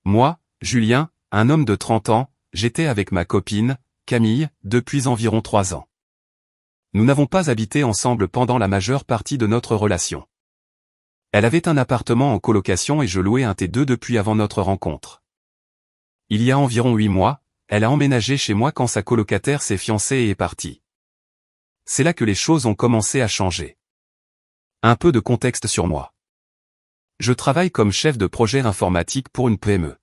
Moi, Julien, un homme de 30 ans, j'étais avec ma copine, Camille, depuis environ 3 ans. Nous n'avons pas habité ensemble pendant la majeure partie de notre relation. Elle avait un appartement en colocation et je louais un T2 depuis avant notre rencontre. Il y a environ 8 mois, elle a emménagé chez moi quand sa colocataire s'est fiancée et est partie. C'est là que les choses ont commencé à changer. Un peu de contexte sur moi. Je travaille comme chef de projet informatique pour une PME.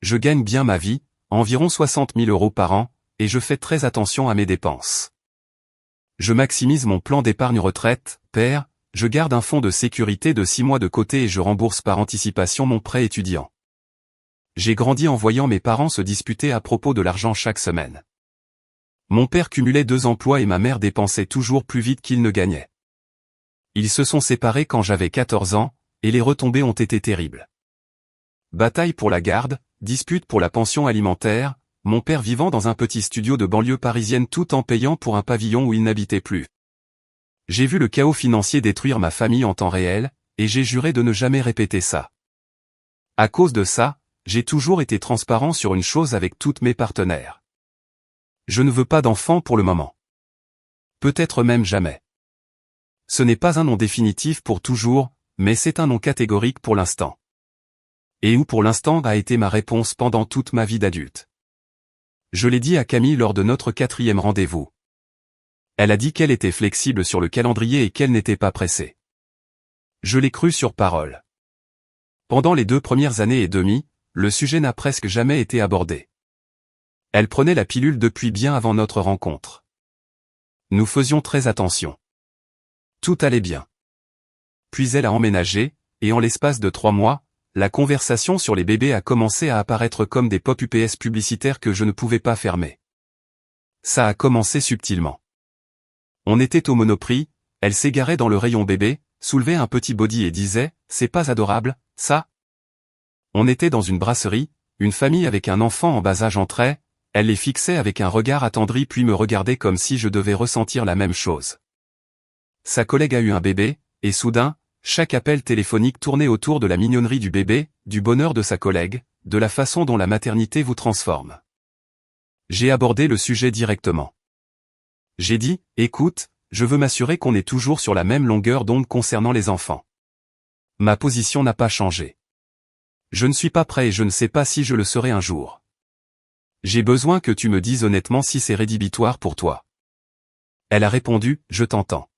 Je gagne bien ma vie, environ 60 000 € par an, et je fais très attention à mes dépenses. Je maximise mon plan d'épargne retraite, PER, je garde un fonds de sécurité de 6 mois de côté et je rembourse par anticipation mon prêt étudiant. J'ai grandi en voyant mes parents se disputer à propos de l'argent chaque semaine. Mon père cumulait 2 emplois et ma mère dépensait toujours plus vite qu'il ne gagnait. Ils se sont séparés quand j'avais 14 ans, et les retombées ont été terribles. Bataille pour la garde, dispute pour la pension alimentaire, mon père vivant dans un petit studio de banlieue parisienne tout en payant pour un pavillon où il n'habitait plus. J'ai vu le chaos financier détruire ma famille en temps réel, et j'ai juré de ne jamais répéter ça. À cause de ça, j'ai toujours été transparent sur une chose avec toutes mes partenaires. Je ne veux pas d'enfant pour le moment. Peut-être même jamais. Ce n'est pas un nom définitif pour toujours, mais c'est un nom catégorique pour l'instant. Et où pour l'instant a été ma réponse pendant toute ma vie d'adulte. Je l'ai dit à Camille lors de notre 4e rendez-vous. Elle a dit qu'elle était flexible sur le calendrier et qu'elle n'était pas pressée. Je l'ai cru sur parole. Pendant les 2 premières années et demie, le sujet n'a presque jamais été abordé. Elle prenait la pilule depuis bien avant notre rencontre. Nous faisions très attention. Tout allait bien. Puis elle a emménagé, et en l'espace de 3 mois, la conversation sur les bébés a commencé à apparaître comme des pop UPS publicitaires que je ne pouvais pas fermer. Ça a commencé subtilement. On était au Monoprix, elle s'égarait dans le rayon bébé, soulevait un petit body et disait « C'est pas adorable, ça ?» On était dans une brasserie, une famille avec un enfant en bas âge entrait, elle les fixait avec un regard attendri puis me regardait comme si je devais ressentir la même chose. Sa collègue a eu un bébé, et soudain, chaque appel téléphonique tournait autour de la mignonnerie du bébé, du bonheur de sa collègue, de la façon dont la maternité vous transforme. J'ai abordé le sujet directement. J'ai dit, écoute, je veux m'assurer qu'on est toujours sur la même longueur d'onde concernant les enfants. Ma position n'a pas changé. Je ne suis pas prêt et je ne sais pas si je le serai un jour. J'ai besoin que tu me dises honnêtement si c'est rédhibitoire pour toi. Elle a répondu, je t'entends.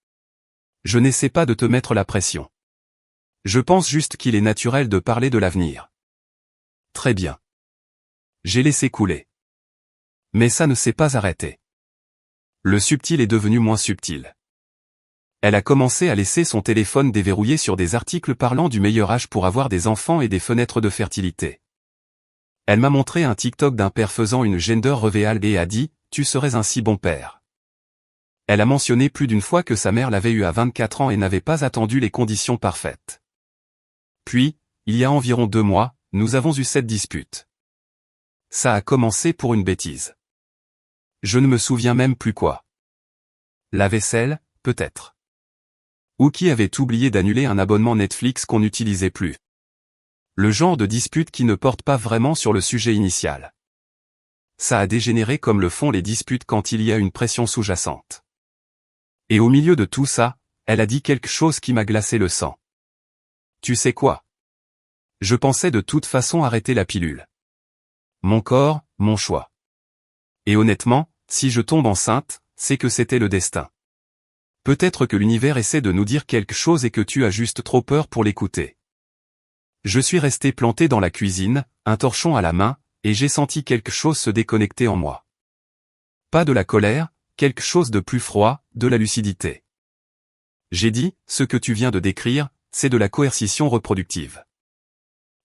Je n'essaie pas de te mettre la pression. Je pense juste qu'il est naturel de parler de l'avenir. Très bien. J'ai laissé couler. Mais ça ne s'est pas arrêté. Le subtil est devenu moins subtil. Elle a commencé à laisser son téléphone déverrouillé sur des articles parlant du meilleur âge pour avoir des enfants et des fenêtres de fertilité. Elle m'a montré un TikTok d'un père faisant une gender reveal et a dit « Tu serais un si bon père ». Elle a mentionné plus d'une fois que sa mère l'avait eu à 24 ans et n'avait pas attendu les conditions parfaites. Puis, il y a environ 2 mois, nous avons eu cette dispute. Ça a commencé pour une bêtise. Je ne me souviens même plus quoi. La vaisselle, peut-être. Ou qui avait oublié d'annuler un abonnement Netflix qu'on n'utilisait plus. Le genre de dispute qui ne porte pas vraiment sur le sujet initial. Ça a dégénéré comme le font les disputes quand il y a une pression sous-jacente. Et au milieu de tout ça, elle a dit quelque chose qui m'a glacé le sang. Tu sais quoi? Je pensais de toute façon arrêter la pilule. Mon corps, mon choix. Et honnêtement, si je tombe enceinte, c'est que c'était le destin. Peut-être que l'univers essaie de nous dire quelque chose et que tu as juste trop peur pour l'écouter. Je suis resté planté dans la cuisine, un torchon à la main, et j'ai senti quelque chose se déconnecter en moi. Pas de la colère, quelque chose de plus froid, de la lucidité. J'ai dit, ce que tu viens de décrire, c'est de la coercition reproductive.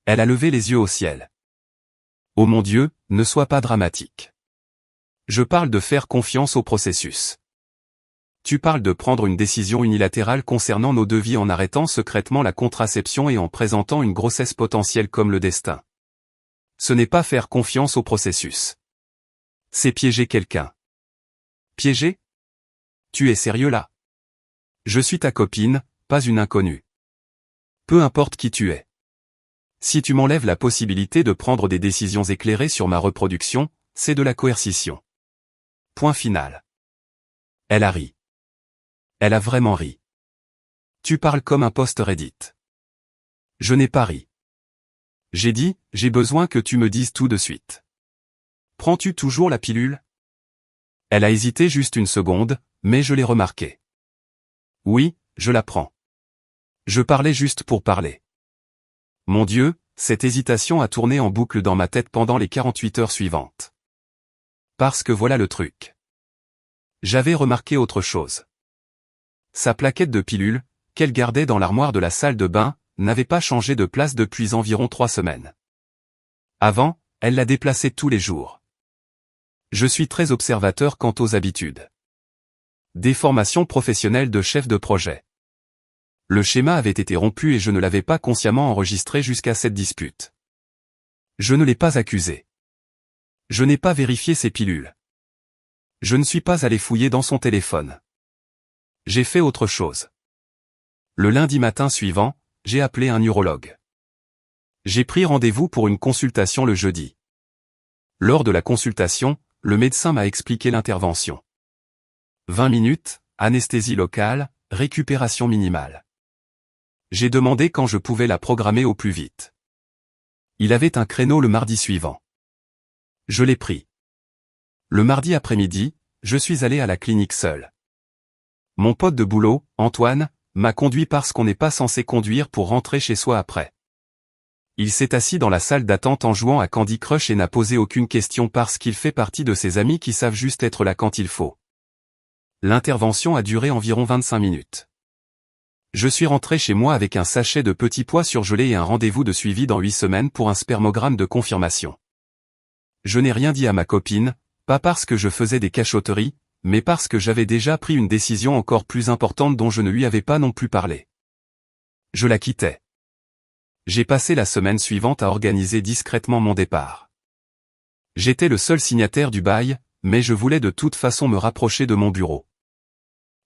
Elle a levé les yeux au ciel. Oh mon Dieu, ne sois pas dramatique. Je parle de faire confiance au processus. Tu parles de prendre une décision unilatérale concernant nos 2 vies en arrêtant secrètement la contraception et en présentant une grossesse potentielle comme le destin. Ce n'est pas faire confiance au processus. C'est piéger quelqu'un. Piéger? Tu es sérieux là? Je suis ta copine, pas une inconnue. Peu importe qui tu es. Si tu m'enlèves la possibilité de prendre des décisions éclairées sur ma reproduction, c'est de la coercition. Point final. Elle a ri. Elle a vraiment ri. Tu parles comme un post Reddit. Je n'ai pas ri. J'ai dit, j'ai besoin que tu me dises tout de suite. Prends-tu toujours la pilule? Elle a hésité juste une seconde, mais je l'ai remarqué. Oui, je la prends. Je parlais juste pour parler. Mon Dieu, cette hésitation a tourné en boucle dans ma tête pendant les 48 heures suivantes. Parce que voilà le truc. J'avais remarqué autre chose. Sa plaquette de pilules, qu'elle gardait dans l'armoire de la salle de bain, n'avait pas changé de place depuis environ 3 semaines. Avant, elle la déplaçait tous les jours. Je suis très observateur quant aux habitudes. Des formations professionnelles de chef de projet. Le schéma avait été rompu et je ne l'avais pas consciemment enregistré jusqu'à cette dispute. Je ne l'ai pas accusé. Je n'ai pas vérifié ses pilules. Je ne suis pas allé fouiller dans son téléphone. J'ai fait autre chose. Le lundi matin suivant, j'ai appelé un urologue. J'ai pris rendez-vous pour une consultation le jeudi. Lors de la consultation, le médecin m'a expliqué l'intervention. 20 minutes, anesthésie locale, récupération minimale. J'ai demandé quand je pouvais la programmer au plus vite. Il avait un créneau le mardi suivant. Je l'ai pris. Le mardi après-midi, je suis allé à la clinique seul. Mon pote de boulot, Antoine, m'a conduit parce qu'on n'est pas censé conduire pour rentrer chez soi après. Il s'est assis dans la salle d'attente en jouant à Candy Crush et n'a posé aucune question parce qu'il fait partie de ces amis qui savent juste être là quand il faut. L'intervention a duré environ 25 minutes. Je suis rentré chez moi avec un sachet de petits pois surgelés et un rendez-vous de suivi dans 8 semaines pour un spermogramme de confirmation. Je n'ai rien dit à ma copine, pas parce que je faisais des cachotteries, mais parce que j'avais déjà pris une décision encore plus importante dont je ne lui avais pas non plus parlé. Je la quittais. J'ai passé la semaine suivante à organiser discrètement mon départ. J'étais le seul signataire du bail, mais je voulais de toute façon me rapprocher de mon bureau.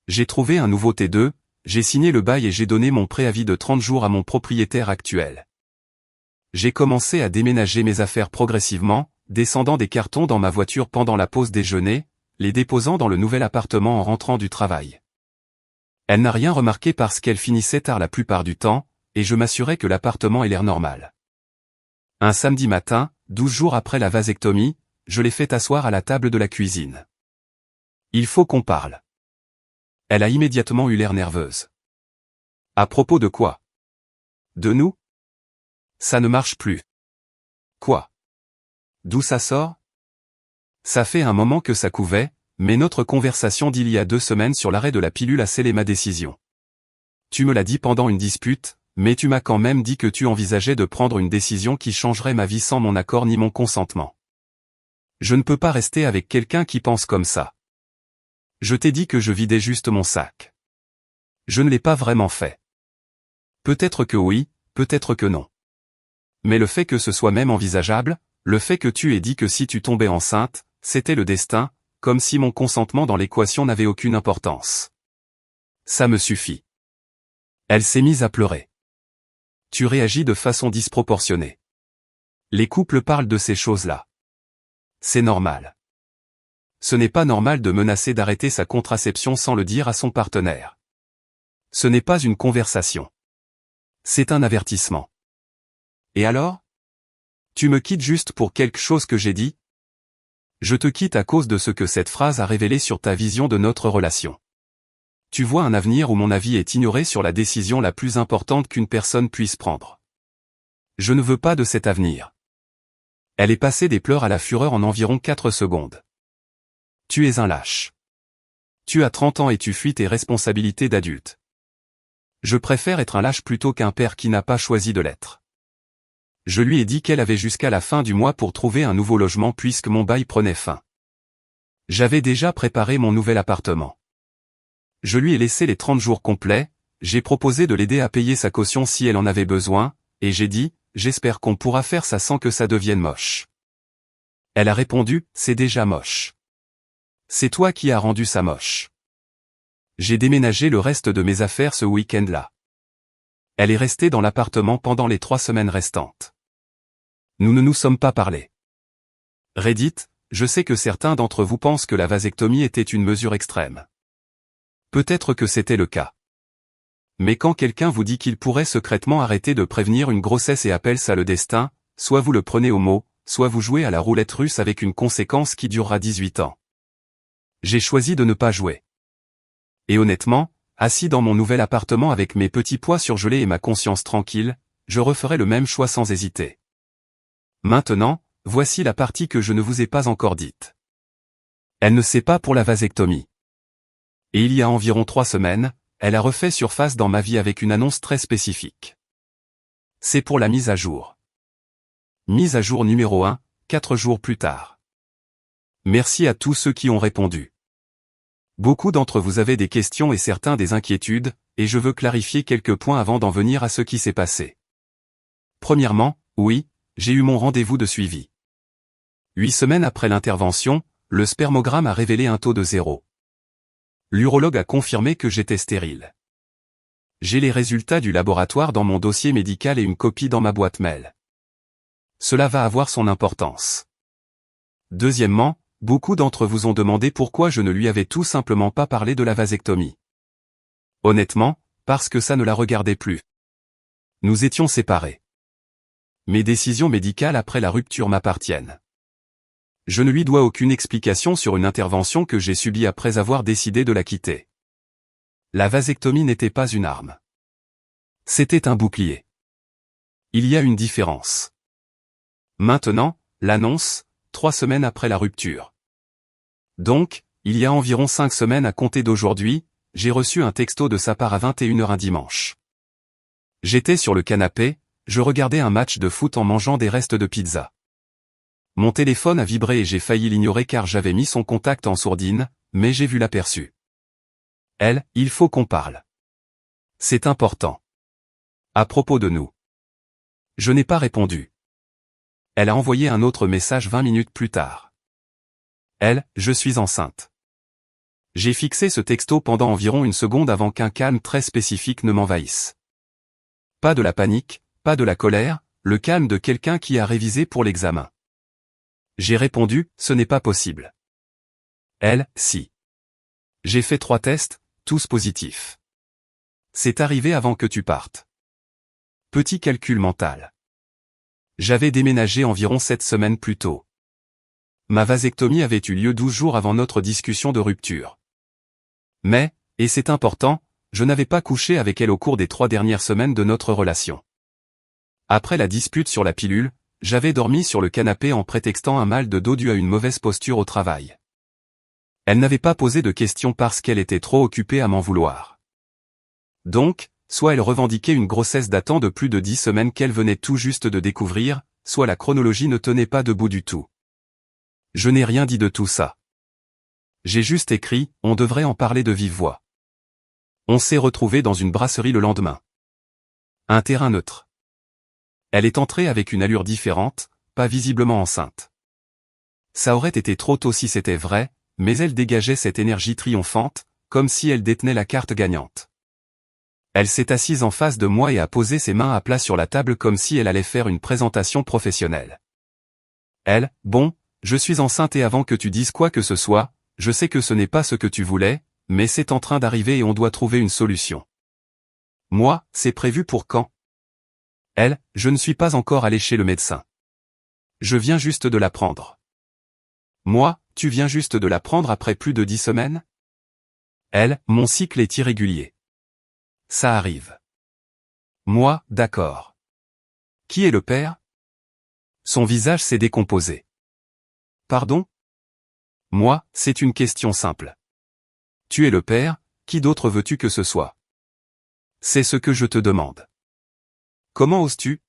J'ai trouvé un nouveau T2, j'ai signé le bail et j'ai donné mon préavis de 30 jours à mon propriétaire actuel. J'ai commencé à déménager mes affaires progressivement, descendant des cartons dans ma voiture pendant la pause déjeuner, les déposant dans le nouvel appartement en rentrant du travail. Elle n'a rien remarqué parce qu'elle finissait tard la plupart du temps, et je m'assurais que l'appartement ait l'air normal. Un samedi matin, 12 jours après la vasectomie, je l'ai fait asseoir à la table de la cuisine. Il faut qu'on parle. Elle a immédiatement eu l'air nerveuse. À propos de quoi? De nous? Ça ne marche plus. Quoi? D'où ça sort? Ça fait un moment que ça couvait, mais notre conversation d'il y a 2 semaines sur l'arrêt de la pilule a scellé ma décision. Tu me l'as dit pendant une dispute, mais tu m'as quand même dit que tu envisageais de prendre une décision qui changerait ma vie sans mon accord ni mon consentement. Je ne peux pas rester avec quelqu'un qui pense comme ça. Je t'ai dit que je vidais juste mon sac. Je ne l'ai pas vraiment fait. Peut-être que oui, peut-être que non. Mais le fait que ce soit même envisageable, le fait que tu aies dit que si tu tombais enceinte, c'était le destin, comme si mon consentement dans l'équation n'avait aucune importance. Ça me suffit. Elle s'est mise à pleurer. Tu réagis de façon disproportionnée. Les couples parlent de ces choses-là. C'est normal. Ce n'est pas normal de menacer d'arrêter sa contraception sans le dire à son partenaire. Ce n'est pas une conversation. C'est un avertissement. Et alors? Tu me quittes juste pour quelque chose que j'ai dit? Je te quitte à cause de ce que cette phrase a révélé sur ta vision de notre relation. Tu vois un avenir où mon avis est ignoré sur la décision la plus importante qu'une personne puisse prendre. Je ne veux pas de cet avenir. Elle est passée des pleurs à la fureur en environ 4 secondes. Tu es un lâche. Tu as 30 ans et tu fuis tes responsabilités d'adulte. Je préfère être un lâche plutôt qu'un père qui n'a pas choisi de l'être. Je lui ai dit qu'elle avait jusqu'à la fin du mois pour trouver un nouveau logement puisque mon bail prenait fin. J'avais déjà préparé mon nouvel appartement. Je lui ai laissé les 30 jours complets, j'ai proposé de l'aider à payer sa caution si elle en avait besoin, et j'ai dit, j'espère qu'on pourra faire ça sans que ça devienne moche. Elle a répondu, c'est déjà moche. C'est toi qui as rendu ça moche. J'ai déménagé le reste de mes affaires ce week-end-là. Elle est restée dans l'appartement pendant les 3 semaines restantes. Nous ne nous sommes pas parlé. Reddit, je sais que certains d'entre vous pensent que la vasectomie était une mesure extrême. Peut-être que c'était le cas. Mais quand quelqu'un vous dit qu'il pourrait secrètement arrêter de prévenir une grossesse et appelle ça le destin, soit vous le prenez au mot, soit vous jouez à la roulette russe avec une conséquence qui durera 18 ans. J'ai choisi de ne pas jouer. Et honnêtement, assis dans mon nouvel appartement avec mes petits pois surgelés et ma conscience tranquille, je referai le même choix sans hésiter. Maintenant, voici la partie que je ne vous ai pas encore dite. Elle ne sait pas pour la vasectomie. Et il y a environ 3 semaines, elle a refait surface dans ma vie avec une annonce très spécifique. C'est pour la mise à jour. Mise à jour numéro 1, 4 jours plus tard. Merci à tous ceux qui ont répondu. Beaucoup d'entre vous avez des questions et certains des inquiétudes, et je veux clarifier quelques points avant d'en venir à ce qui s'est passé. Premièrement, oui, j'ai eu mon rendez-vous de suivi. 8 semaines après l'intervention, le spermogramme a révélé un taux de 0. L'urologue a confirmé que j'étais stérile. J'ai les résultats du laboratoire dans mon dossier médical et une copie dans ma boîte mail. Cela va avoir son importance. Deuxièmement, beaucoup d'entre vous ont demandé pourquoi je ne lui avais tout simplement pas parlé de la vasectomie. Honnêtement, parce que ça ne la regardait plus. Nous étions séparés. Mes décisions médicales après la rupture m'appartiennent. Je ne lui dois aucune explication sur une intervention que j'ai subie après avoir décidé de la quitter. La vasectomie n'était pas une arme. C'était un bouclier. Il y a une différence. Maintenant, l'annonce, 3 semaines après la rupture. Donc, il y a environ 5 semaines à compter d'aujourd'hui, j'ai reçu un texto de sa part à 21h un dimanche. J'étais sur le canapé, je regardais un match de foot en mangeant des restes de pizza. Mon téléphone a vibré et j'ai failli l'ignorer car j'avais mis son contact en sourdine, mais j'ai vu l'aperçu. Elle, il faut qu'on parle. C'est important. À propos de nous. Je n'ai pas répondu. Elle a envoyé un autre message 20 minutes plus tard. Elle, je suis enceinte. J'ai fixé ce texto pendant environ une seconde avant qu'un calme très spécifique ne m'envahisse. Pas de la panique, pas de la colère, le calme de quelqu'un qui a révisé pour l'examen. J'ai répondu, ce n'est pas possible. Elle, si. J'ai fait 3 tests, tous positifs. C'est arrivé avant que tu partes. Petit calcul mental. J'avais déménagé environ 7 semaines plus tôt. Ma vasectomie avait eu lieu 12 jours avant notre discussion de rupture. Mais, et c'est important, je n'avais pas couché avec elle au cours des 3 dernières semaines de notre relation. Après la dispute sur la pilule, j'avais dormi sur le canapé en prétextant un mal de dos dû à une mauvaise posture au travail. Elle n'avait pas posé de questions parce qu'elle était trop occupée à m'en vouloir. Donc, soit elle revendiquait une grossesse datant de plus de 10 semaines qu'elle venait tout juste de découvrir, soit la chronologie ne tenait pas debout du tout. Je n'ai rien dit de tout ça. J'ai juste écrit, on devrait en parler de vive voix. On s'est retrouvés dans une brasserie le lendemain. Un terrain neutre. Elle est entrée avec une allure différente, pas visiblement enceinte. Ça aurait été trop tôt si c'était vrai, mais elle dégageait cette énergie triomphante, comme si elle détenait la carte gagnante. Elle s'est assise en face de moi et a posé ses mains à plat sur la table comme si elle allait faire une présentation professionnelle. Elle, bon, je suis enceinte et avant que tu dises quoi que ce soit, je sais que ce n'est pas ce que tu voulais, mais c'est en train d'arriver et on doit trouver une solution. Moi, c'est prévu pour quand ? Elle, je ne suis pas encore allé chez le médecin. Je viens juste de l'apprendre. Moi, tu viens juste de l'apprendre après plus de 10 semaines ? Elle, mon cycle est irrégulier. Ça arrive. Moi, d'accord. Qui est le père ? Son visage s'est décomposé. Pardon ? Moi, c'est une question simple. Tu es le père, qui d'autre veux-tu que ce soit ? C'est ce que je te demande. Comment oses-tu ?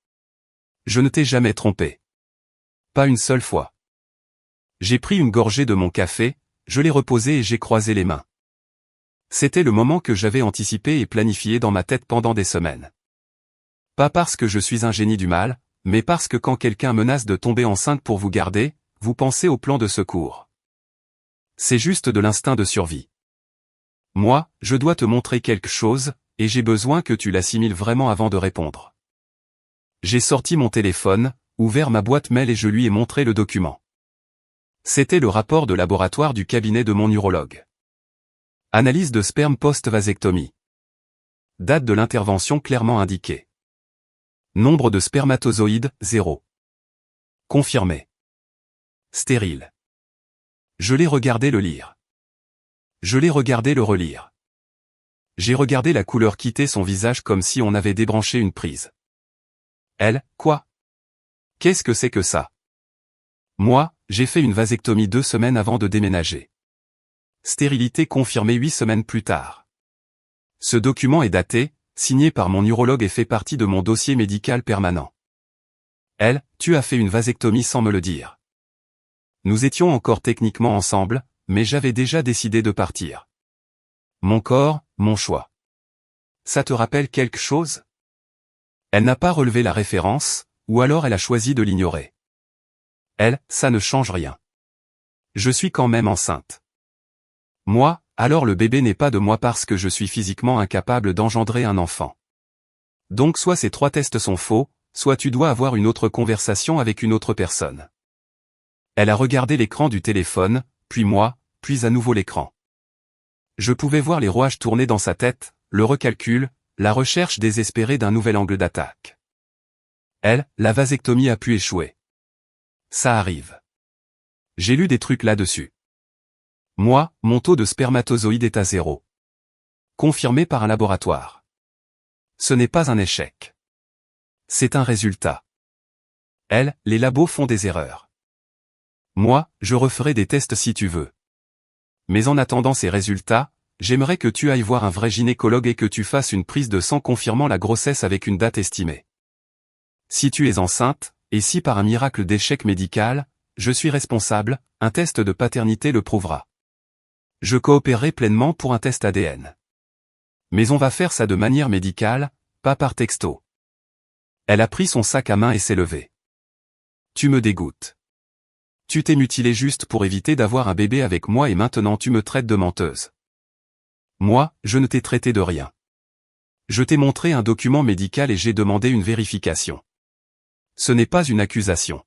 Je ne t'ai jamais trompé. Pas une seule fois. J'ai pris une gorgée de mon café, je l'ai reposé et j'ai croisé les mains. C'était le moment que j'avais anticipé et planifié dans ma tête pendant des semaines. Pas parce que je suis un génie du mal, mais parce que quand quelqu'un menace de tomber enceinte pour vous garder, vous pensez au plan de secours. C'est juste de l'instinct de survie. Moi, je dois te montrer quelque chose, et j'ai besoin que tu l'assimiles vraiment avant de répondre. J'ai sorti mon téléphone, ouvert ma boîte mail et je lui ai montré le document. C'était le rapport de laboratoire du cabinet de mon urologue. Analyse de sperme post-vasectomie. Date de l'intervention clairement indiquée. Nombre de spermatozoïdes, 0. Confirmé. Stérile. Je l'ai regardé le lire. Je l'ai regardé le relire. J'ai regardé la couleur quitter son visage comme si on avait débranché une prise. Elle, quoi? Qu'est-ce que c'est que ça? Moi, j'ai fait une vasectomie 2 semaines avant de déménager. Stérilité confirmée 8 semaines plus tard. Ce document est daté, signé par mon urologue et fait partie de mon dossier médical permanent. Elle, tu as fait une vasectomie sans me le dire. Nous étions encore techniquement ensemble, mais j'avais déjà décidé de partir. Mon corps, mon choix. Ça te rappelle quelque chose? Elle n'a pas relevé la référence, ou alors elle a choisi de l'ignorer. Elle, ça ne change rien. Je suis quand même enceinte. Moi, alors le bébé n'est pas de moi parce que je suis physiquement incapable d'engendrer un enfant. Donc soit ces 3 tests sont faux, soit tu dois avoir une autre conversation avec une autre personne. Elle a regardé l'écran du téléphone, puis moi, puis à nouveau l'écran. Je pouvais voir les rouages tourner dans sa tête, le recalcul, la recherche désespérée d'un nouvel angle d'attaque. Elle, la vasectomie a pu échouer. Ça arrive. J'ai lu des trucs là-dessus. Moi, mon taux de spermatozoïdes est à 0. Confirmé par un laboratoire. Ce n'est pas un échec. C'est un résultat. Elle, les labos font des erreurs. Moi, je referai des tests si tu veux. Mais en attendant ces résultats, j'aimerais que tu ailles voir un vrai gynécologue et que tu fasses une prise de sang confirmant la grossesse avec une date estimée. Si tu es enceinte, et si par un miracle d'échec médical, je suis responsable, un test de paternité le prouvera. Je coopérerai pleinement pour un test ADN. Mais on va faire ça de manière médicale, pas par texto. Elle a pris son sac à main et s'est levée. Tu me dégoûtes. Tu t'es mutilée juste pour éviter d'avoir un bébé avec moi et maintenant tu me traites de menteuse. Moi, je ne t'ai traité de rien. Je t'ai montré un document médical et j'ai demandé une vérification. Ce n'est pas une accusation.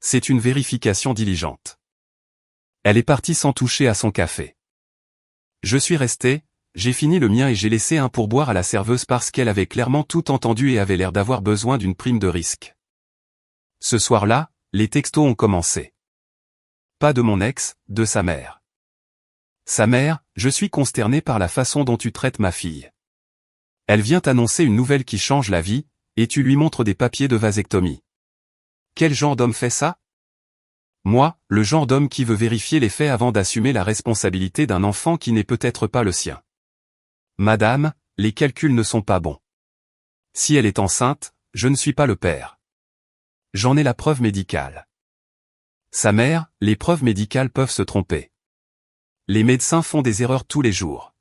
C'est une vérification diligente. Elle est partie sans toucher à son café. Je suis resté, j'ai fini le mien et j'ai laissé un pourboire à la serveuse parce qu'elle avait clairement tout entendu et avait l'air d'avoir besoin d'une prime de risque. Ce soir-là, les textos ont commencé. Pas de mon ex, de sa mère. Sa mère, je suis consterné par la façon dont tu traites ma fille. Elle vient t'annoncer une nouvelle qui change la vie, et tu lui montres des papiers de vasectomie. Quel genre d'homme fait ça? Moi, le genre d'homme qui veut vérifier les faits avant d'assumer la responsabilité d'un enfant qui n'est peut-être pas le sien. Madame, les calculs ne sont pas bons. Si elle est enceinte, je ne suis pas le père. J'en ai la preuve médicale. Sa mère, les preuves médicales peuvent se tromper. Les médecins font des erreurs tous les jours.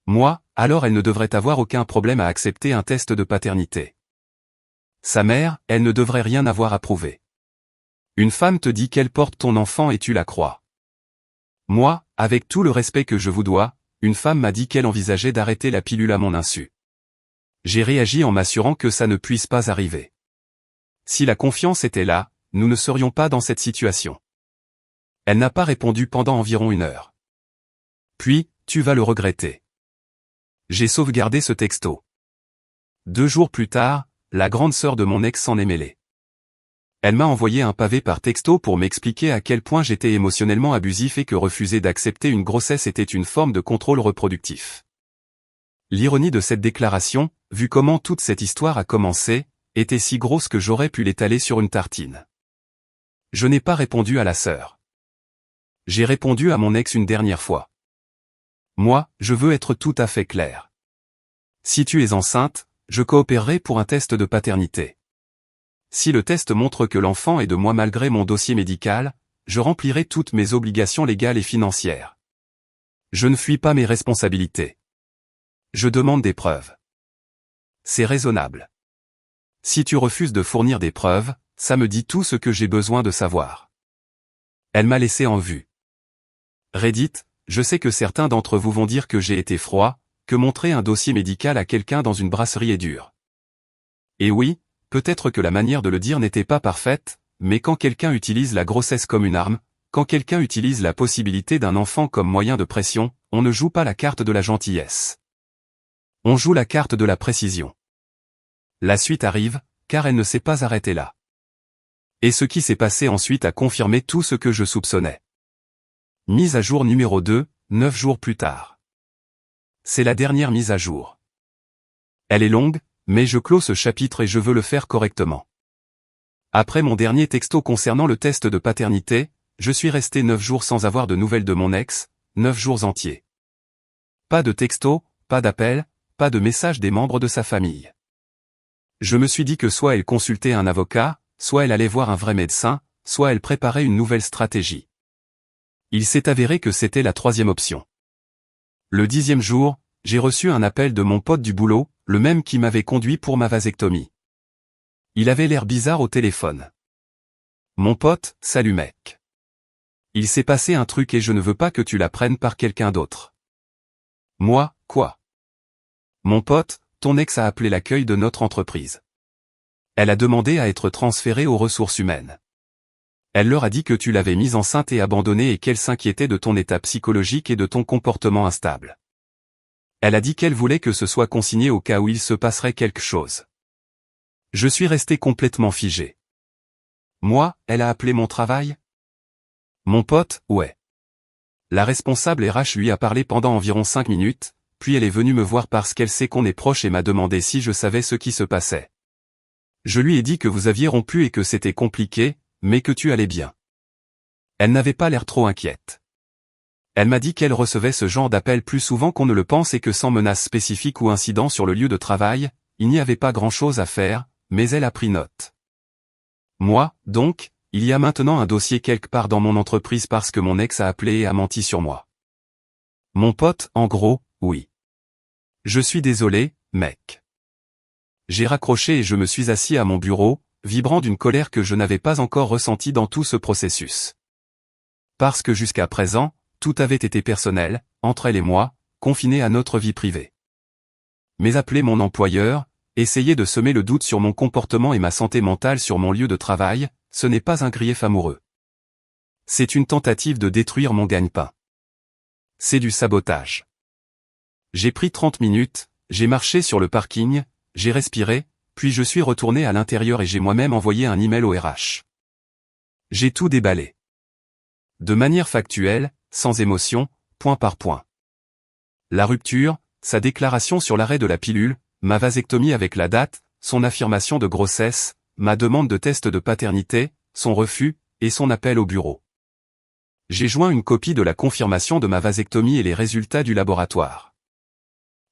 Moi, alors elle ne devrait avoir aucun problème à accepter un test de paternité. Sa mère, elle ne devrait rien avoir à prouver. Une femme te dit qu'elle porte ton enfant et tu la crois. Moi, avec tout le respect que je vous dois, une femme m'a dit qu'elle envisageait d'arrêter la pilule à mon insu. J'ai réagi en m'assurant que ça ne puisse pas arriver. Si la confiance était là, nous ne serions pas dans cette situation. Elle n'a pas répondu pendant environ 1 heure. Puis, tu vas le regretter. J'ai sauvegardé ce texto. 2 jours plus tard, la grande sœur de mon ex s'en est mêlée. Elle m'a envoyé un pavé par texto pour m'expliquer à quel point j'étais émotionnellement abusif et que refuser d'accepter une grossesse était une forme de contrôle reproductif. L'ironie de cette déclaration, vu comment toute cette histoire a commencé, était si grosse que j'aurais pu l'étaler sur une tartine. Je n'ai pas répondu à la sœur. J'ai répondu à mon ex une dernière fois. Moi, je veux être tout à fait clair. Si tu es enceinte, je coopérerai pour un test de paternité. Si le test montre que l'enfant est de moi malgré mon dossier médical, je remplirai toutes mes obligations légales et financières. Je ne fuis pas mes responsabilités. Je demande des preuves. C'est raisonnable. Si tu refuses de fournir des preuves, ça me dit tout ce que j'ai besoin de savoir. Elle m'a laissé en vue. Reddit, je sais que certains d'entre vous vont dire que j'ai été froid, que montrer un dossier médical à quelqu'un dans une brasserie est dur. Et oui, peut-être que la manière de le dire n'était pas parfaite, mais quand quelqu'un utilise la grossesse comme une arme, quand quelqu'un utilise la possibilité d'un enfant comme moyen de pression, on ne joue pas la carte de la gentillesse. On joue la carte de la précision. La suite arrive, car elle ne s'est pas arrêtée là. Et ce qui s'est passé ensuite a confirmé tout ce que je soupçonnais. Mise à jour numéro 2, 9 jours plus tard. C'est la dernière mise à jour. Elle est longue, mais je clôt ce chapitre et je veux le faire correctement. Après mon dernier texto concernant le test de paternité, je suis resté 9 jours sans avoir de nouvelles de mon ex, 9 jours entiers. Pas de texto, pas d'appel, pas de message des membres de sa famille. Je me suis dit que soit elle consultait un avocat, soit elle allait voir un vrai médecin, soit elle préparait une nouvelle stratégie. Il s'est avéré que c'était la troisième option. Le 10e jour, j'ai reçu un appel de mon pote du boulot, le même qui m'avait conduit pour ma vasectomie. Il avait l'air bizarre au téléphone. Mon pote, salut mec. Il s'est passé un truc et je ne veux pas que tu l'apprennes par quelqu'un d'autre. Moi, quoi? Mon pote, ton ex a appelé l'accueil de notre entreprise. Elle a demandé à être transférée aux ressources humaines. Elle leur a dit que tu l'avais mise enceinte et abandonnée et qu'elle s'inquiétait de ton état psychologique et de ton comportement instable. Elle a dit qu'elle voulait que ce soit consigné au cas où il se passerait quelque chose. Je suis resté complètement figé. Moi, elle a appelé mon travail? Mon pote, ouais. La responsable RH lui a parlé pendant environ 5 minutes, puis elle est venue me voir parce qu'elle sait qu'on est proche et m'a demandé si je savais ce qui se passait. Je lui ai dit que vous aviez rompu et que c'était compliqué, mais que tu allais bien. Elle n'avait pas l'air trop inquiète. Elle m'a dit qu'elle recevait ce genre d'appel plus souvent qu'on ne le pense et que sans menace spécifique ou incident sur le lieu de travail, il n'y avait pas grand-chose à faire, mais elle a pris note. Moi, donc, il y a maintenant un dossier quelque part dans mon entreprise parce que mon ex a appelé et a menti sur moi. Mon pote, en gros, oui. Je suis désolé, mec. J'ai raccroché et je me suis assis à mon bureau, vibrant d'une colère que je n'avais pas encore ressentie dans tout ce processus. Parce que jusqu'à présent, tout avait été personnel, entre elle et moi, confiné à notre vie privée. Mais appeler mon employeur, essayer de semer le doute sur mon comportement et ma santé mentale sur mon lieu de travail, ce n'est pas un grief amoureux. C'est une tentative de détruire mon gagne-pain. C'est du sabotage. J'ai pris 30 minutes, j'ai marché sur le parking, j'ai respiré, puis je suis retourné à l'intérieur et j'ai moi-même envoyé un email au RH. J'ai tout déballé. De manière factuelle, sans émotion, point par point. La rupture, sa déclaration sur l'arrêt de la pilule, ma vasectomie avec la date, son affirmation de grossesse, ma demande de test de paternité, son refus, et son appel au bureau. J'ai joint une copie de la confirmation de ma vasectomie et les résultats du laboratoire.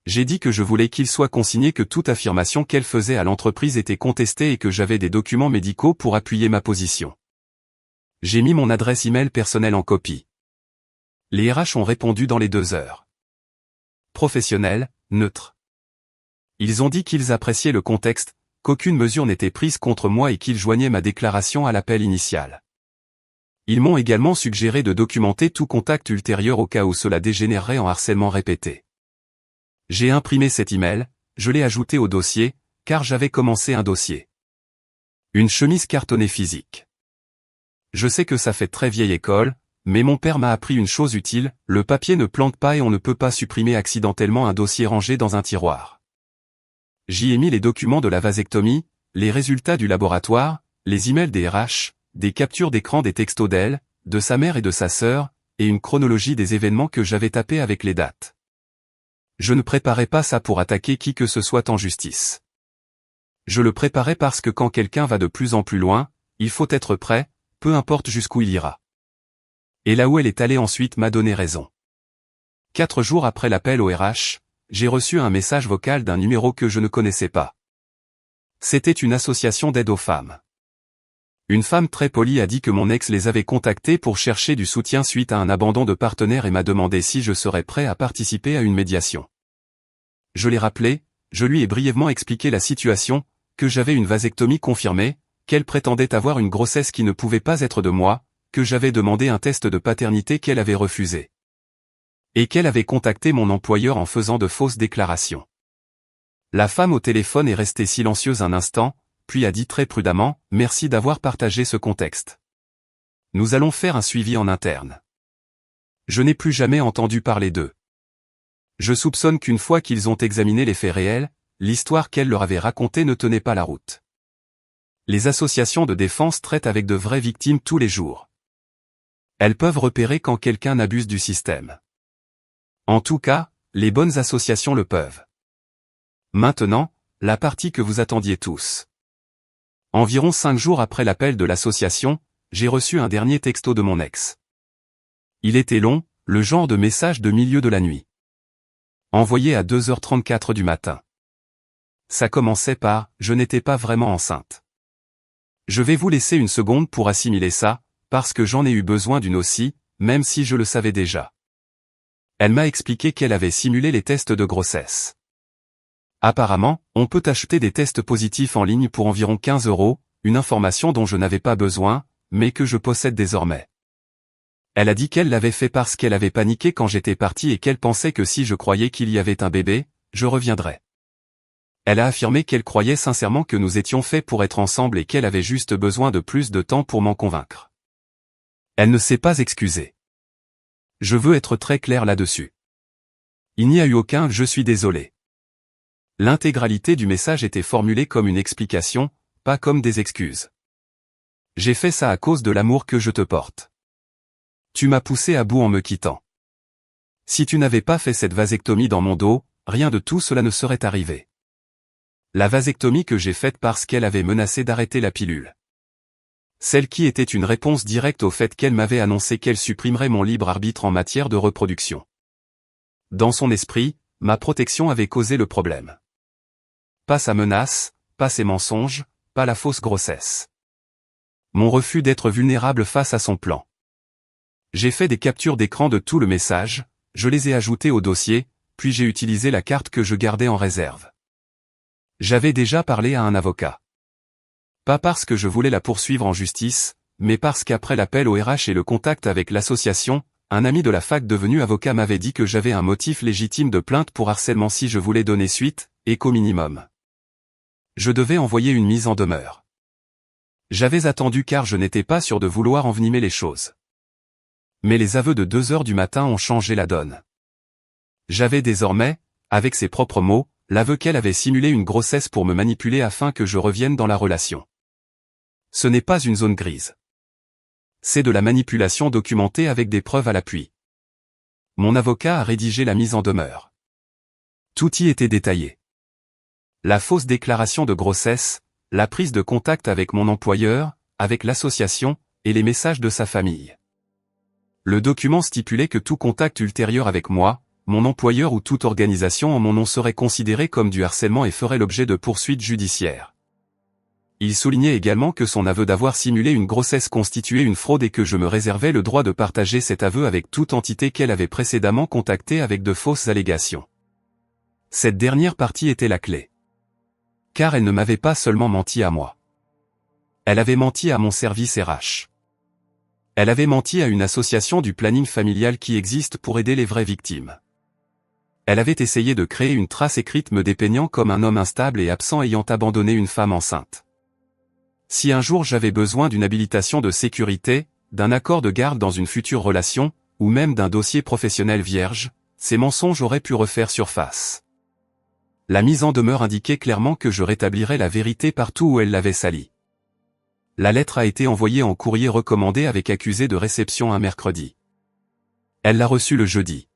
J'ai dit que je voulais qu'il soit consigné que toute affirmation qu'elle faisait à l'entreprise était contestée et que j'avais des documents médicaux pour appuyer ma position. J'ai mis mon adresse email personnelle en copie. Les RH ont répondu dans les 2 heures. Professionnel, neutre. Ils ont dit qu'ils appréciaient le contexte, qu'aucune mesure n'était prise contre moi et qu'ils joignaient ma déclaration à l'appel initial. Ils m'ont également suggéré de documenter tout contact ultérieur au cas où cela dégénérerait en harcèlement répété. J'ai imprimé cet email, je l'ai ajouté au dossier, car j'avais commencé un dossier. Une chemise cartonnée physique. Je sais que ça fait très vieille école, mais mon père m'a appris une chose utile, le papier ne plante pas et on ne peut pas supprimer accidentellement un dossier rangé dans un tiroir. J'y ai mis les documents de la vasectomie, les résultats du laboratoire, les emails des RH, des captures d'écran des textos d'elle, de sa mère et de sa sœur, et une chronologie des événements que j'avais tapés avec les dates. Je ne préparais pas ça pour attaquer qui que ce soit en justice. Je le préparais parce que quand quelqu'un va de plus en plus loin, il faut être prêt, peu importe jusqu'où il ira. Et là où elle est allée ensuite m'a donné raison. 4 jours après l'appel au RH, j'ai reçu un message vocal d'un numéro que je ne connaissais pas. C'était une association d'aide aux femmes. Une femme très polie a dit que mon ex les avait contactés pour chercher du soutien suite à un abandon de partenaire et m'a demandé si je serais prêt à participer à une médiation. Je l'ai rappelé, je lui ai brièvement expliqué la situation, que j'avais une vasectomie confirmée, qu'elle prétendait avoir une grossesse qui ne pouvait pas être de moi, que j'avais demandé un test de paternité qu'elle avait refusé. Et qu'elle avait contacté mon employeur en faisant de fausses déclarations. La femme au téléphone est restée silencieuse un instant, puis a dit très prudemment « Merci d'avoir partagé ce contexte. Nous allons faire un suivi en interne. » Je n'ai plus jamais entendu parler d'eux. Je soupçonne qu'une fois qu'ils ont examiné les faits réels, l'histoire qu'elle leur avait racontée ne tenait pas la route. Les associations de défense traitent avec de vraies victimes tous les jours. Elles peuvent repérer quand quelqu'un abuse du système. En tout cas, les bonnes associations le peuvent. Maintenant, la partie que vous attendiez tous. Environ 5 jours après l'appel de l'association, j'ai reçu un dernier texto de mon ex. Il était long, le genre de message de milieu de la nuit. Envoyé à 2h34 du matin. Ça commençait par « Je n'étais pas vraiment enceinte ». Je vais vous laisser une seconde pour assimiler ça, parce que j'en ai eu besoin d'une aussi, même si je le savais déjà. Elle m'a expliqué qu'elle avait simulé les tests de grossesse. Apparemment, on peut acheter des tests positifs en ligne pour environ 15 €, une information dont je n'avais pas besoin, mais que je possède désormais. Elle a dit qu'elle l'avait fait parce qu'elle avait paniqué quand j'étais parti et qu'elle pensait que si je croyais qu'il y avait un bébé, je reviendrais. Elle a affirmé qu'elle croyait sincèrement que nous étions faits pour être ensemble et qu'elle avait juste besoin de plus de temps pour m'en convaincre. Elle ne s'est pas excusée. Je veux être très clair là-dessus. Il n'y a eu aucun « je suis désolé ». L'intégralité du message était formulée comme une explication, pas comme des excuses. J'ai fait ça à cause de l'amour que je te porte. Tu m'as poussé à bout en me quittant. Si tu n'avais pas fait cette vasectomie dans mon dos, rien de tout cela ne serait arrivé. La vasectomie que j'ai faite parce qu'elle avait menacé d'arrêter la pilule. Celle qui était une réponse directe au fait qu'elle m'avait annoncé qu'elle supprimerait mon libre arbitre en matière de reproduction. Dans son esprit, ma protection avait causé le problème. Pas sa menace, pas ses mensonges, pas la fausse grossesse. Mon refus d'être vulnérable face à son plan. J'ai fait des captures d'écran de tout le message, je les ai ajoutés au dossier, puis j'ai utilisé la carte que je gardais en réserve. J'avais déjà parlé à un avocat. Pas parce que je voulais la poursuivre en justice, mais parce qu'après l'appel au RH et le contact avec l'association, un ami de la fac devenu avocat m'avait dit que j'avais un motif légitime de plainte pour harcèlement si je voulais donner suite, et qu'au minimum. Je devais envoyer une mise en demeure. J'avais attendu car je n'étais pas sûr de vouloir envenimer les choses. Mais les aveux de 2h du matin ont changé la donne. J'avais désormais, avec ses propres mots, l'aveu qu'elle avait simulé une grossesse pour me manipuler afin que je revienne dans la relation. Ce n'est pas une zone grise. C'est de la manipulation documentée avec des preuves à l'appui. Mon avocat a rédigé la mise en demeure. Tout y était détaillé. La fausse déclaration de grossesse, la prise de contact avec mon employeur, avec l'association, et les messages de sa famille. Le document stipulait que tout contact ultérieur avec moi, mon employeur ou toute organisation en mon nom serait considéré comme du harcèlement et ferait l'objet de poursuites judiciaires. Il soulignait également que son aveu d'avoir simulé une grossesse constituait une fraude et que je me réservais le droit de partager cet aveu avec toute entité qu'elle avait précédemment contactée avec de fausses allégations. Cette dernière partie était la clé. Car elle ne m'avait pas seulement menti à moi. Elle avait menti à mon service RH. Elle avait menti à une association du planning familial qui existe pour aider les vraies victimes. Elle avait essayé de créer une trace écrite me dépeignant comme un homme instable et absent ayant abandonné une femme enceinte. Si un jour j'avais besoin d'une habilitation de sécurité, d'un accord de garde dans une future relation, ou même d'un dossier professionnel vierge, ces mensonges auraient pu refaire surface. La mise en demeure indiquait clairement que je rétablirais la vérité partout où elle l'avait salie. La lettre a été envoyée en courrier recommandé avec accusé de réception un mercredi. Elle l'a reçue le jeudi.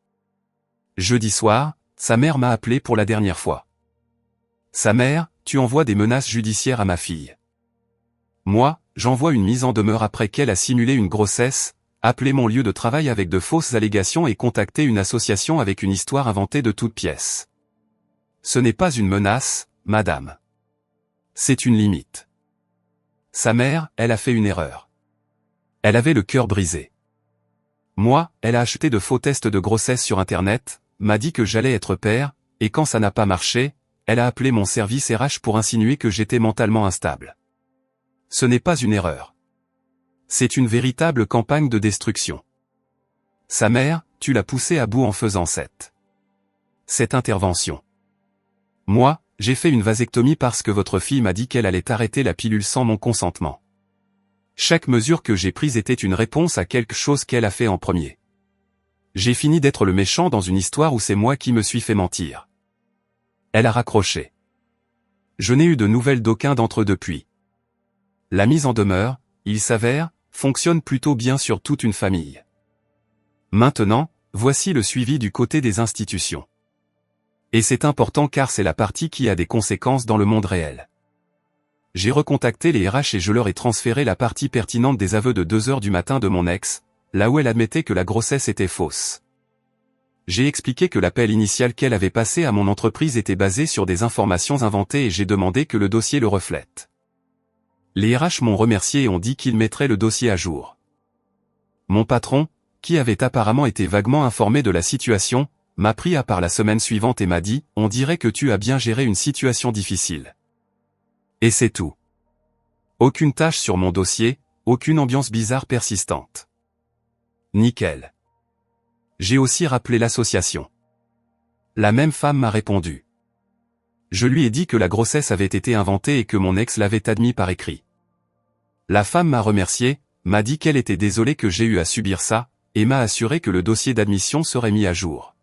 Jeudi soir, sa mère m'a appelé pour la dernière fois. Sa mère, tu envoies des menaces judiciaires à ma fille. Moi, j'envoie une mise en demeure après qu'elle a simulé une grossesse, appelé mon lieu de travail avec de fausses allégations et contacté une association avec une histoire inventée de toutes pièces. Ce n'est pas une menace, madame. C'est une limite. Sa mère, elle a fait une erreur. Elle avait le cœur brisé. Moi, elle a acheté de faux tests de grossesse sur Internet, m'a dit que j'allais être père, et quand ça n'a pas marché, elle a appelé mon service RH pour insinuer que j'étais mentalement instable. Ce n'est pas une erreur. C'est une véritable campagne de destruction. Sa mère, tu l'as poussé à bout en faisant cette intervention. Moi, j'ai fait une vasectomie parce que votre fille m'a dit qu'elle allait arrêter la pilule sans mon consentement. Chaque mesure que j'ai prise était une réponse à quelque chose qu'elle a fait en premier. J'ai fini d'être le méchant dans une histoire où c'est moi qui me suis fait mentir. Elle a raccroché. Je n'ai eu de nouvelles d'aucun d'entre eux depuis. La mise en demeure, il s'avère, fonctionne plutôt bien sur toute une famille. Maintenant, voici le suivi du côté des institutions. Et c'est important car c'est la partie qui a des conséquences dans le monde réel. J'ai recontacté les RH et je leur ai transféré la partie pertinente des aveux de 2 heures du matin de mon ex, là où elle admettait que la grossesse était fausse. J'ai expliqué que l'appel initial qu'elle avait passé à mon entreprise était basé sur des informations inventées et j'ai demandé que le dossier le reflète. Les RH m'ont remercié et ont dit qu'ils mettraient le dossier à jour. Mon patron, qui avait apparemment été vaguement informé de la situation, m'a pris à part la semaine suivante et m'a dit « On dirait que tu as bien géré une situation difficile. » Et c'est tout. Aucune tâche sur mon dossier, aucune ambiance bizarre persistante. Nickel. J'ai aussi rappelé l'association. La même femme m'a répondu. Je lui ai dit que la grossesse avait été inventée et que mon ex l'avait admis par écrit. La femme m'a remercié, m'a dit qu'elle était désolée que j'ai eu à subir ça, et m'a assuré que le dossier d'admission serait mis à jour.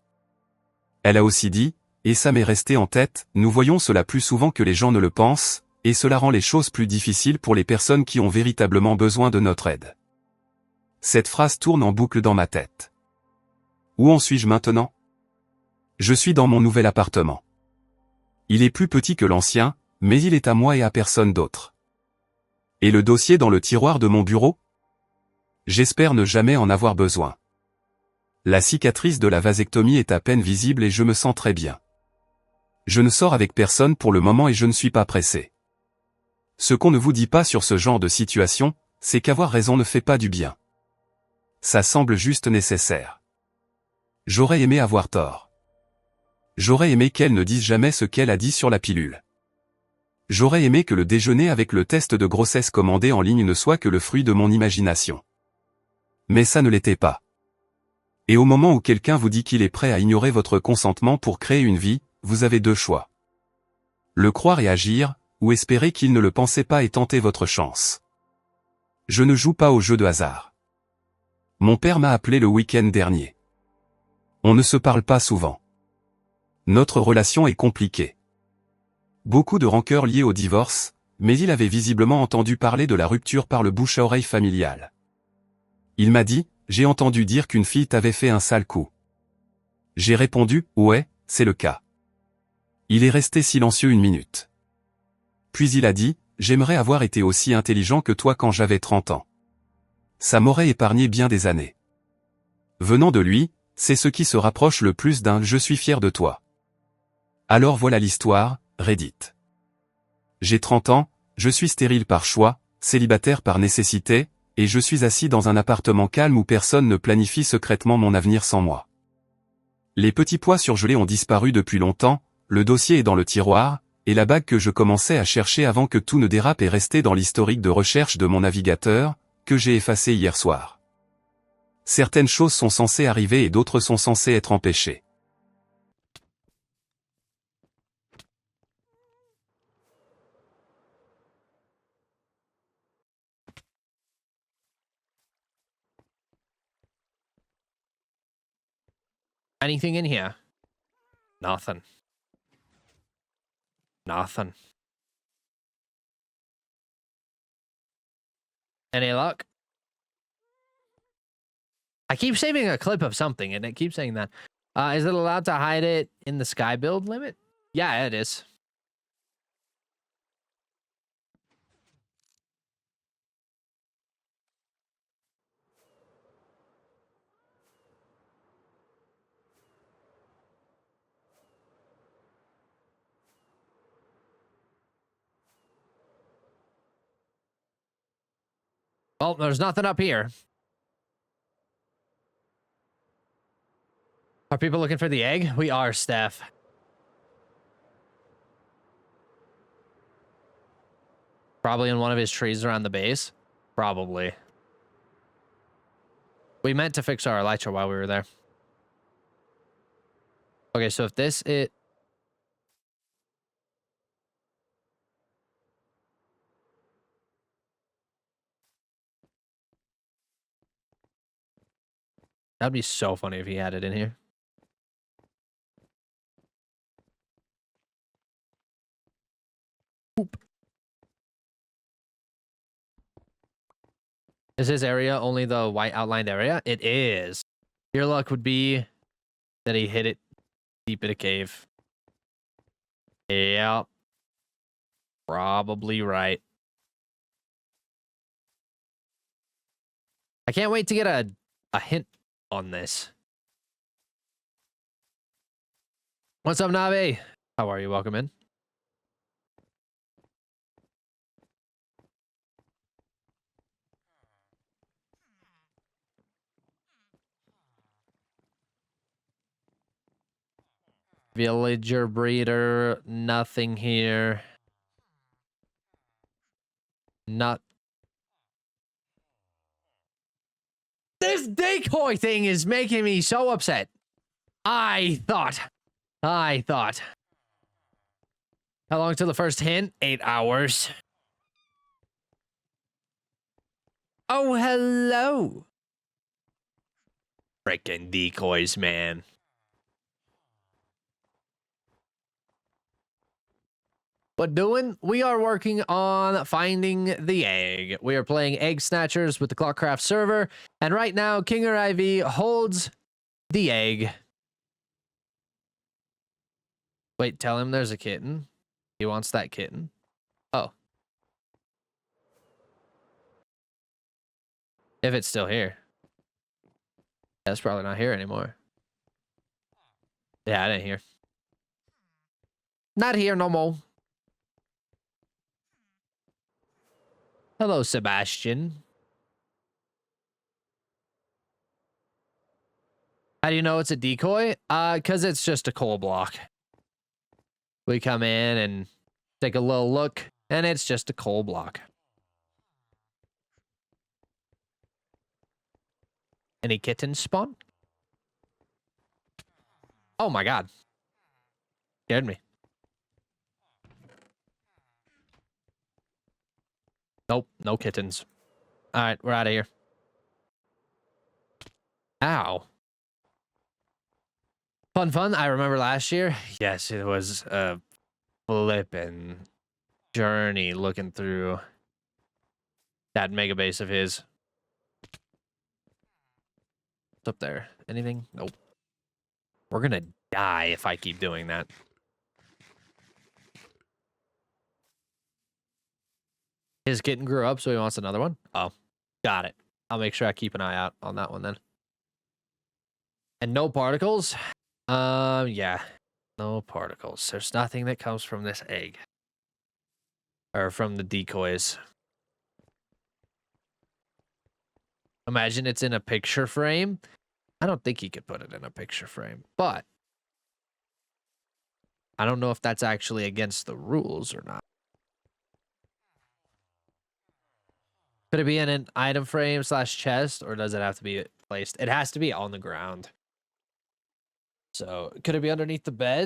Elle a aussi dit, et ça m'est resté en tête, nous voyons cela plus souvent que les gens ne le pensent, et cela rend les choses plus difficiles pour les personnes qui ont véritablement besoin de notre aide. Cette phrase tourne en boucle dans ma tête. Où en suis-je maintenant? Je suis dans mon nouvel appartement. Il est plus petit que l'ancien, mais il est à moi et à personne d'autre. Et le dossier dans le tiroir de mon bureau? J'espère ne jamais en avoir besoin. La cicatrice de la vasectomie est à peine visible et je me sens très bien. Je ne sors avec personne pour le moment et je ne suis pas pressé. Ce qu'on ne vous dit pas sur ce genre de situation, c'est qu'avoir raison ne fait pas du bien. Ça semble juste nécessaire. J'aurais aimé avoir tort. J'aurais aimé qu'elle ne dise jamais ce qu'elle a dit sur la pilule. J'aurais aimé que le déjeuner avec le test de grossesse commandé en ligne ne soit que le fruit de mon imagination. Mais ça ne l'était pas. Et au moment où quelqu'un vous dit qu'il est prêt à ignorer votre consentement pour créer une vie, vous avez 2 choix. Le croire et agir, ou espérer qu'il ne le pensait pas et tenter votre chance. Je ne joue pas au jeu de hasard. Mon père m'a appelé le week-end dernier. On ne se parle pas souvent. Notre relation est compliquée. Beaucoup de rancœur liée au divorce, mais il avait visiblement entendu parler de la rupture par le bouche-à-oreille familial. Il m'a dit, j'ai entendu dire qu'une fille t'avait fait un sale coup. J'ai répondu, ouais, c'est le cas. Il est resté silencieux 1 minute. Puis il a dit, j'aimerais avoir été aussi intelligent que toi quand j'avais 30 ans. Ça m'aurait épargné bien des années. Venant de lui, c'est ce qui se rapproche le plus d'un « je suis fier de toi ». Alors voilà l'histoire, Reddit. J'ai 30 ans, je suis stérile par choix, célibataire par nécessité, et je suis assis dans un appartement calme où personne ne planifie secrètement mon avenir sans moi. Les petits pois surgelés ont disparu depuis longtemps, le dossier est dans le tiroir, et la bague que je commençais à chercher avant que tout ne dérape est restée dans l'historique de recherche de mon navigateur, que j'ai effacé hier soir. Certaines choses sont censées arriver et d'autres sont censées être empêchées. Anything in here? Nothing. Nothing. Any luck? I keep saving a clip of something, and it keeps saying that. Is it allowed to hide it in the sky build limit? Yeah, it is. Well, there's nothing up here. Are people looking for the egg? We are, Steph. Probably in one of his trees around the base. Probably. We meant to fix our elytra while we were there. Okay, so if this it that'd be so funny if he had it in here. Oop. Is his area only the white outlined area? It is. Your luck would be that he hit it deep in a cave. Yep. Probably right. I can't wait to get a hint on this. What's up, Navi? How are you? Welcome in. Villager breeder, nothing here. Not. This decoy thing is making me so upset. I thought. How long till the first hint? 8 hours. Oh, hello. Frickin' decoys, man. What doing? We are working on finding the egg. We are playing Egg Snatchers with the Clockcraft server. And right now, Kinger IV holds the egg. Wait, tell him there's a kitten. He wants that kitten. Oh. If it's still here. That's probably not here anymore. Yeah, I didn't hear. Not here no more. Hello, Sebastian. How do you know it's a decoy? Because it's just a coal block. We come in and take a little look, and it's just a coal block. Any kittens spawn? Oh my god. Scared me. Nope, no kittens. All right, we're out of here. Ow. Fun. I remember last year. Yes, it was a flippin' journey looking through that mega base of his. What's up there? Anything? Nope. We're gonna die if I keep doing that. His kitten grew up, so he wants another one? Oh, got it. I'll make sure I keep an eye out on that one then. And no particles? Yeah. No particles. There's nothing that comes from this egg. Or from the decoys. Imagine it's in a picture frame. I don't think he could put it in a picture frame, but I don't know if that's actually against the rules or not. Could it be in an item frame / chest, or does it have to be placed? It has to be on the ground. So could it be underneath the bed?